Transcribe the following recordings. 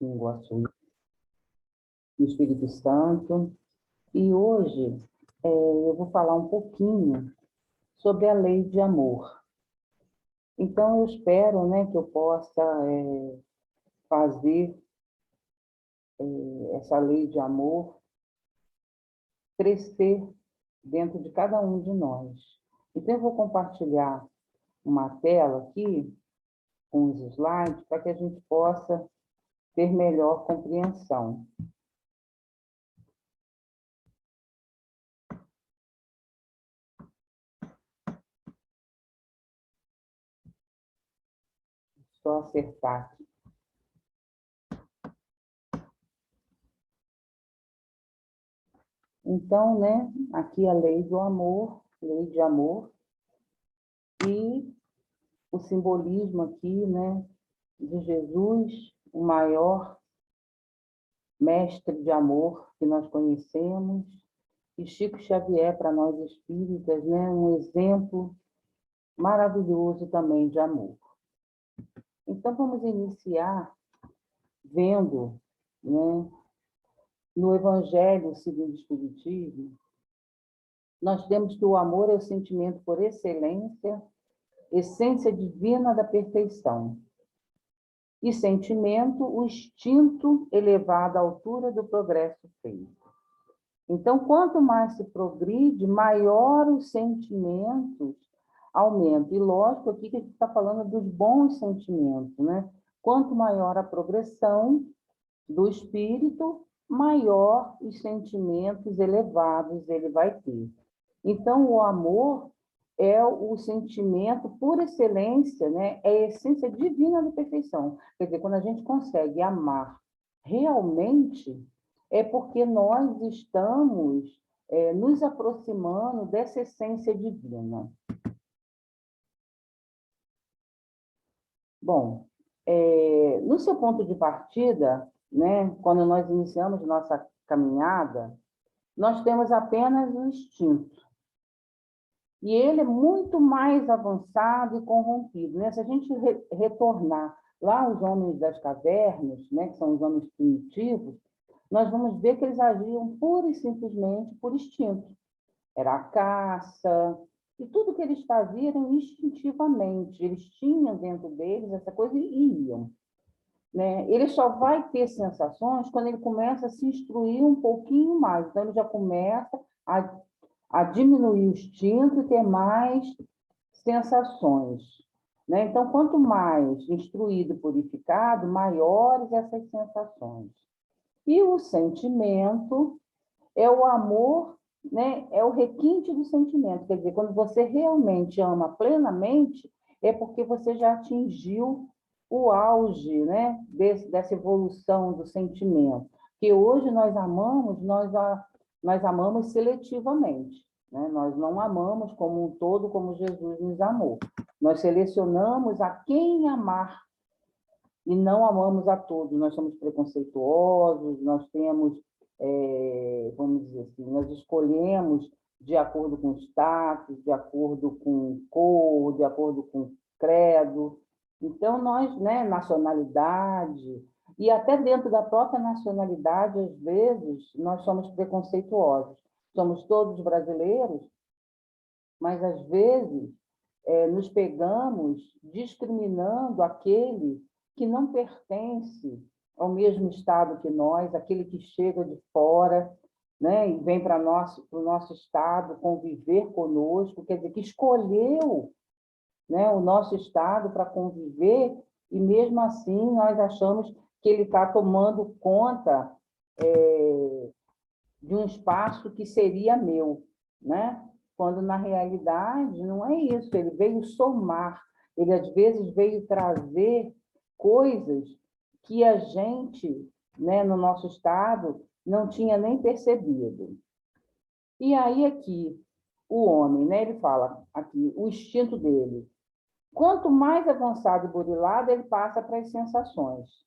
Pinguaçu, do Espírito Santo. E hoje eu vou falar um pouquinho sobre a lei de amor. Então, eu espero, né, que eu possa fazer essa lei de amor crescer dentro de cada um de nós. Então, eu vou compartilhar uma tela aqui, com os slides, para que a gente possa ter melhor compreensão. Só acertar aqui. Então, né, aqui a lei do amor, lei de amor, e o simbolismo aqui, né, de Jesus, o maior mestre de amor que nós conhecemos, e Chico Xavier, para nós espíritas, né, um exemplo maravilhoso também de amor. Então, vamos iniciar vendo, né, no Evangelho segundo o Espiritismo, nós temos que o amor é o sentimento por excelência, essência divina da perfeição. E sentimento, o instinto elevado à altura do progresso feito. Então, quanto mais se progride, maior os sentimentos aumentam. E, lógico, aqui que a gente está falando dos bons sentimentos, né? Quanto maior a progressão do espírito, maior os sentimentos elevados ele vai ter. Então, o amor é o sentimento por excelência, né? É a essência divina da perfeição. Quer dizer, quando a gente consegue amar realmente, é porque nós estamos nos aproximando dessa essência divina. Bom, no seu ponto de partida, né, quando nós iniciamos nossa caminhada, nós temos apenas o instinto. E ele é muito mais avançado e corrompido, né? Se a gente retornar lá aos homens das cavernas, né, que são os homens primitivos, nós vamos ver que eles agiam pura e simplesmente por instinto. Era a caça, e tudo que eles faziam instintivamente. Eles tinham dentro deles essa coisa e iam. Né? Ele só vai ter sensações quando ele começa a se instruir um pouquinho mais. Então, ele já começa a diminuir o instinto e ter mais sensações. Né? Então, quanto mais instruído e purificado, maiores essas sensações. E o sentimento é o amor, né? É o requinte do sentimento. Quer dizer, quando você realmente ama plenamente, é porque você já atingiu o auge, né? Dessa evolução do sentimento. Que hoje nós amamos, nós amamos seletivamente. Né? Nós não amamos como um todo, como Jesus nos amou. Nós selecionamos a quem amar e não amamos a todos. Nós somos preconceituosos, nós temos, vamos dizer assim, nós escolhemos de acordo com o status, de acordo com cor, de acordo com credo. Então, nós, né, nacionalidade, e até dentro da própria nacionalidade, às vezes, nós somos preconceituosos. Somos todos brasileiros, mas, às vezes, nos pegamos discriminando aquele que não pertence ao mesmo estado que nós, aquele que chega de fora, né, e vem para o nosso estado conviver conosco, quer dizer, que escolheu, né, o nosso estado para conviver, e mesmo assim nós achamos que ele está tomando conta de um espaço que seria meu, né? Quando, na realidade, não é isso. Ele veio somar, ele, às vezes, veio trazer coisas que a gente, né, no nosso estado, não tinha nem percebido. E aí, aqui, o homem, né, ele fala aqui, o instinto dele. Quanto mais avançado e burilado, ele passa para as sensações.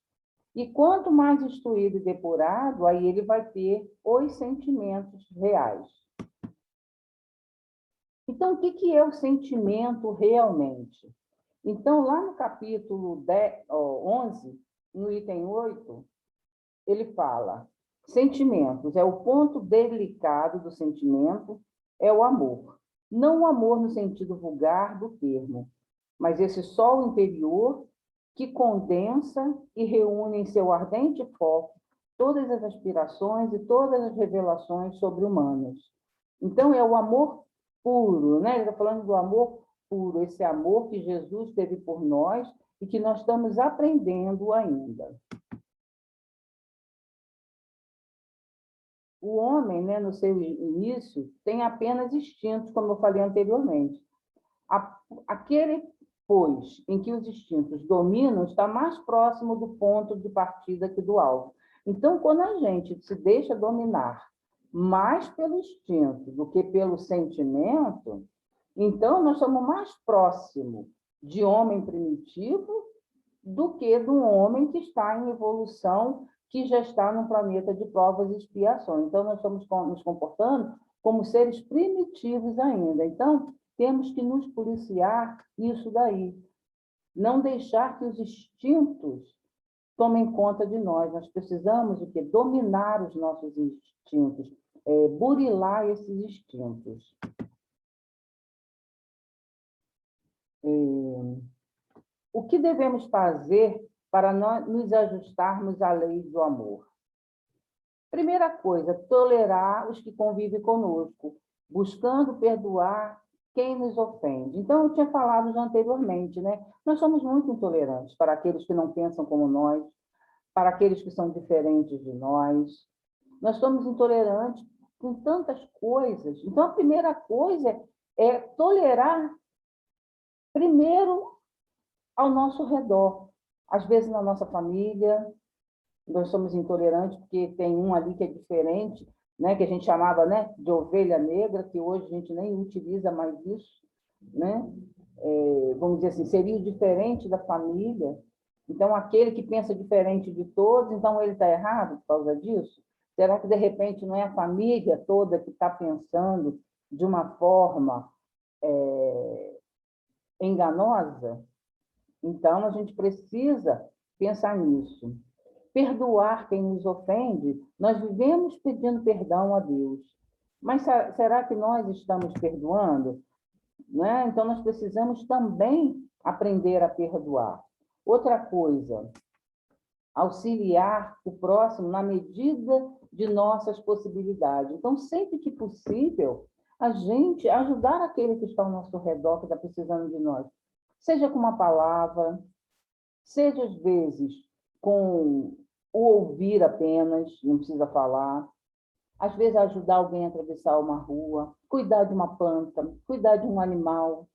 E quanto mais instruído e depurado, aí ele vai ter os sentimentos reais. Então, o que é o sentimento realmente? Então, lá no capítulo 11, no item 8, ele fala, sentimentos, é o ponto delicado do sentimento, é o amor. Não o amor no sentido vulgar do termo, mas esse sol interior que condensa e reúne em seu ardente foco todas as aspirações e todas as revelações sobre-humanas. Então, é o amor puro, né? Ele está falando do amor puro, esse amor que Jesus teve por nós e que nós estamos aprendendo ainda. O homem, né, no seu início, tem apenas instintos, como eu falei anteriormente. Aquele, pois, em que os instintos dominam, está mais próximo do ponto de partida que do alvo. Então, quando a gente se deixa dominar mais pelo instinto do que pelo sentimento, então nós somos mais próximos de homem primitivo do que de um homem que está em evolução, que já está no planeta de provas e expiações. Então, nós estamos nos comportando como seres primitivos ainda. Então, temos que nos policiar isso daí. Não deixar que os instintos tomem conta de nós. Nós precisamos de quê? Dominar os nossos instintos, burilar esses instintos. O que devemos fazer para nos ajustarmos à lei do amor? Primeira coisa, tolerar os que convivem conosco, buscando perdoar quem nos ofende. Então, eu tinha falado já anteriormente, né? Nós somos muito intolerantes para aqueles que não pensam como nós, para aqueles que são diferentes de nós. Nós somos intolerantes com tantas coisas. Então, a primeira coisa é tolerar, primeiro, ao nosso redor. Às vezes, na nossa família, nós somos intolerantes porque tem um ali que é diferente, né, que a gente chamava, né, de ovelha negra, que hoje a gente nem utiliza mais isso, né? Vamos dizer assim, seria o diferente da família. Então, aquele que pensa diferente de todos, então ele está errado por causa disso? Será que, de repente, não é a família toda que está pensando de uma forma enganosa? Então, a gente precisa pensar nisso. Perdoar quem nos ofende, nós vivemos pedindo perdão a Deus. Mas será que nós estamos perdoando? Né? Então, nós precisamos também aprender a perdoar. Outra coisa, auxiliar o próximo na medida de nossas possibilidades. Então, sempre que possível, a gente ajudar aquele que está ao nosso redor, que está precisando de nós. Seja com uma palavra, seja às vezes com o ouvir apenas, não precisa falar. Às vezes ajudar alguém a atravessar uma rua, cuidar de uma planta, cuidar de um animal.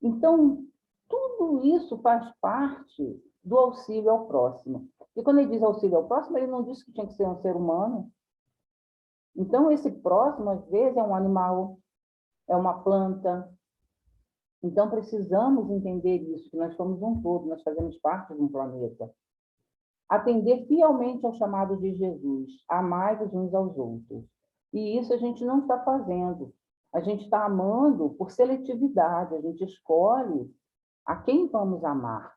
Então, tudo isso faz parte do auxílio ao próximo. E quando ele diz auxílio ao próximo, ele não disse que tinha que ser um ser humano. Então, esse próximo, às vezes, é um animal, é uma planta. Então, precisamos entender isso, que nós somos um todo, nós fazemos parte de um planeta. Atender fielmente ao chamado de Jesus, amai-vos uns aos outros. E isso a gente não está fazendo. A gente está amando por seletividade, a gente escolhe a quem vamos amar.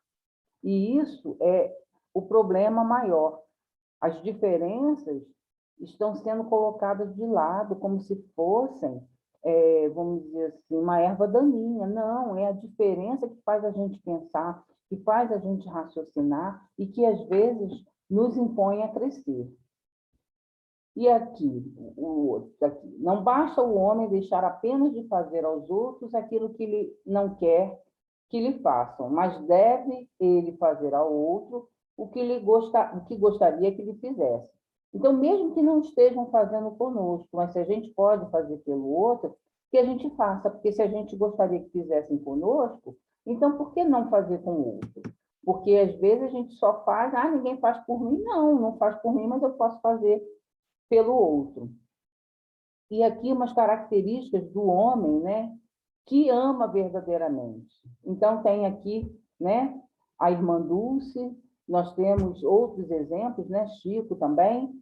E isso é o problema maior. As diferenças estão sendo colocadas de lado como se fossem, vamos dizer assim, uma erva daninha. Não, é a diferença que faz a gente pensar, que faz a gente raciocinar e que, às vezes, nos impõe a crescer. E aqui, não basta o homem deixar apenas de fazer aos outros aquilo que ele não quer que lhe façam, mas deve ele fazer ao outro o que gostaria que lhe fizesse. Então, mesmo que não estejam fazendo conosco, mas se a gente pode fazer pelo outro, que a gente faça, porque se a gente gostaria que fizessem conosco, então por que não fazer com o outro? Porque às vezes a gente só faz, ninguém faz por mim. Não faz por mim, mas eu posso fazer pelo outro. E aqui umas características do homem, né, que ama verdadeiramente. Então, tem aqui, né, a irmã Dulce, nós temos outros exemplos, né, Chico também.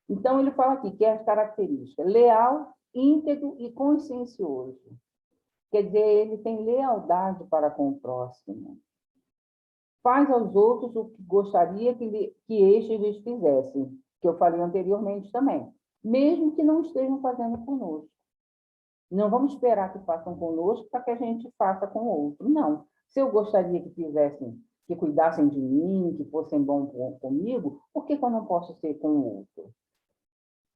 Então, ele fala aqui que é as características: leal, íntegro e consciencioso. Quer dizer, ele tem lealdade para com o próximo. faz aos outros o que gostaria que estes lhes fizessem, que eu falei anteriormente também, mesmo que não estejam fazendo conosco. Não vamos esperar que façam conosco para que a gente faça com o outro. Não. Se eu gostaria que fizessem, que cuidassem de mim, que fossem bons comigo, por que eu não posso ser com o outro?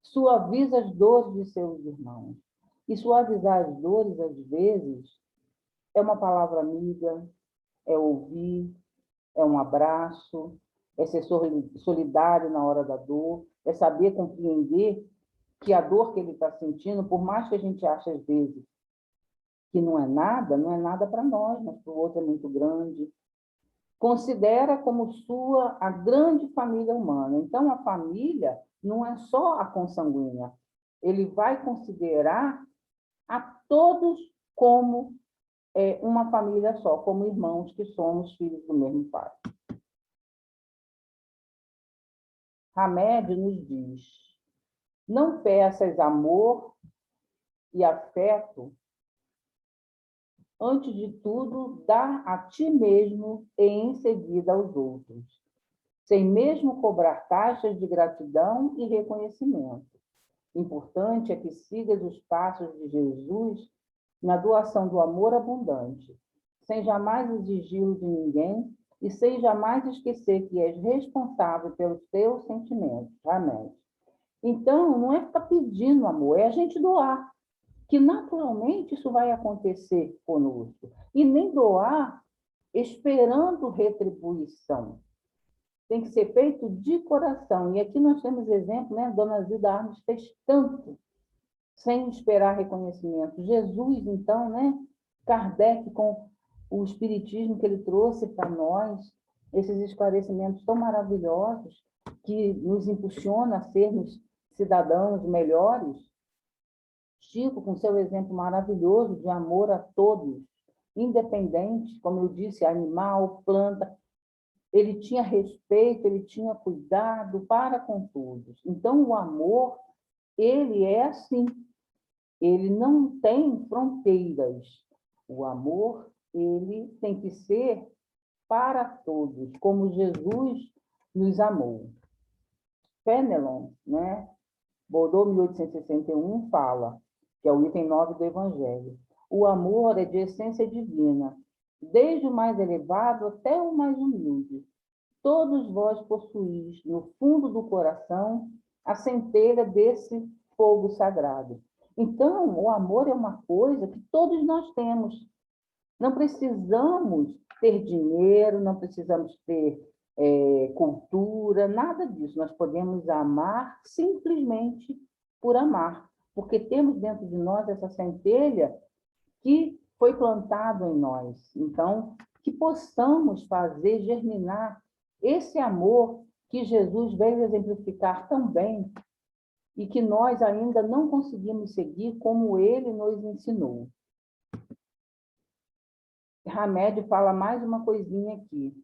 Suaviza as dores de seus irmãos. E suavizar as dores, às vezes, é uma palavra amiga, é ouvir, é um abraço, é ser solidário na hora da dor, é saber compreender que a dor que ele está sentindo, por mais que a gente ache às vezes que não é nada para nós, mas para o outro é muito grande. Considera como sua a grande família humana. Então, a família não é só a consanguínea. Ele vai considerar a todos como uma família só, como irmãos que somos filhos do mesmo pai. Hamed nos diz: não peças amor e afeto, antes de tudo, dá a ti mesmo e em seguida aos outros, sem mesmo cobrar taxas de gratidão e reconhecimento. Importante é que sigas os passos de Jesus na doação do amor abundante, sem jamais exigi-lo de ninguém e sem jamais esquecer que és responsável pelos teus sentimentos. Amém. Então, não é ficar pedindo amor, é a gente doar, que naturalmente isso vai acontecer conosco. E nem doar esperando retribuição. Tem que ser feito de coração. E aqui nós temos exemplo, né? Dona Zilda Arnes fez tanto, sem esperar reconhecimento. Jesus, então, né? Kardec, com o espiritismo que ele trouxe para nós, esses esclarecimentos tão maravilhosos, que nos impulsiona a sermos cidadãos melhores. Chico, com seu exemplo maravilhoso de amor a todos, independente, como eu disse, animal, planta, ele tinha respeito, ele tinha cuidado para com todos. Então, o amor, ele é assim, ele não tem fronteiras. O amor, ele tem que ser para todos, como Jesus nos amou. Fenelon, né? Bordeaux, 1861, fala, que é o item 9 do Evangelho. O amor é de essência divina, desde o mais elevado até o mais humilde. Todos vós possuís, no fundo do coração, a centelha desse fogo sagrado. Então, o amor é uma coisa que todos nós temos. Não precisamos ter dinheiro, não precisamos ter cultura, nada disso. Nós podemos amar simplesmente por amar, porque temos dentro de nós essa centelha que foi plantado em nós. Então, que possamos fazer germinar esse amor que Jesus veio exemplificar tão bem e que nós ainda não conseguimos seguir como ele nos ensinou. Hamed fala mais uma coisinha aqui.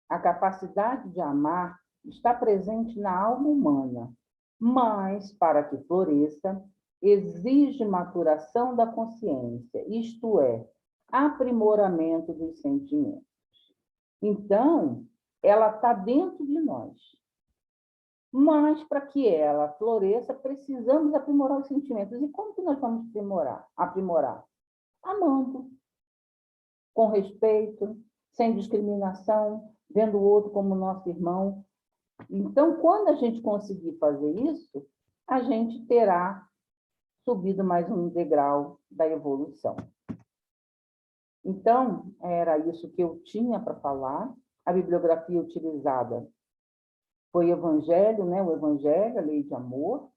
A capacidade de amar está presente na alma humana, mas, para que floresça, exige maturação da consciência, isto é, aprimoramento dos sentimentos. Então, ela está dentro de nós. Mas, para que ela floresça, precisamos aprimorar os sentimentos. E como que nós vamos aprimorar? Amando, com respeito, sem discriminação, vendo o outro como nosso irmão. Então, quando a gente conseguir fazer isso, a gente terá subido mais um degrau da evolução. Então, era isso que eu tinha para falar. A bibliografia utilizada foi o Evangelho, né? O Evangelho, a Lei de Amor,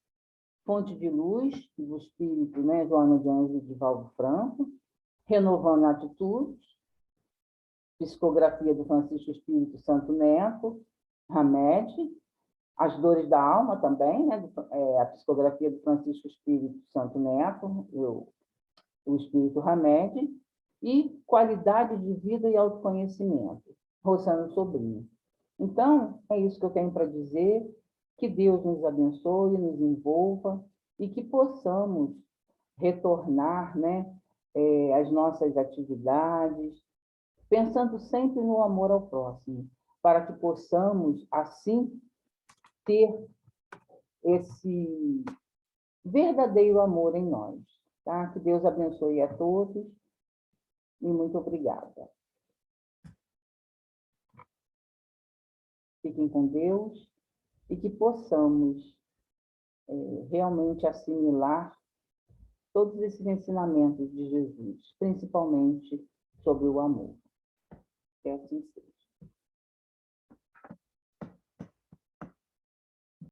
Fonte de Luz, do Espírito, né? Joana de Anjos de Valdo Franco, Renovando Atitudes, Psicografia do Francisco Espírito Santo Neto, Hamed, As Dores da Alma também, né? A Psicografia do Francisco Espírito Santo Neto, o Espírito Hamed, e Qualidade de Vida e Autoconhecimento, Rossano Sobrinho. Então, é isso que eu tenho para dizer, que Deus nos abençoe, nos envolva, e que possamos retornar, né, às nossas atividades, pensando sempre no amor ao próximo, para que possamos, assim, ter esse verdadeiro amor em nós. Tá? Que Deus abençoe a todos e muito obrigada. Fiquem com Deus e que possamos realmente assimilar todos esses ensinamentos de Jesus, principalmente sobre o amor. Que assim seja.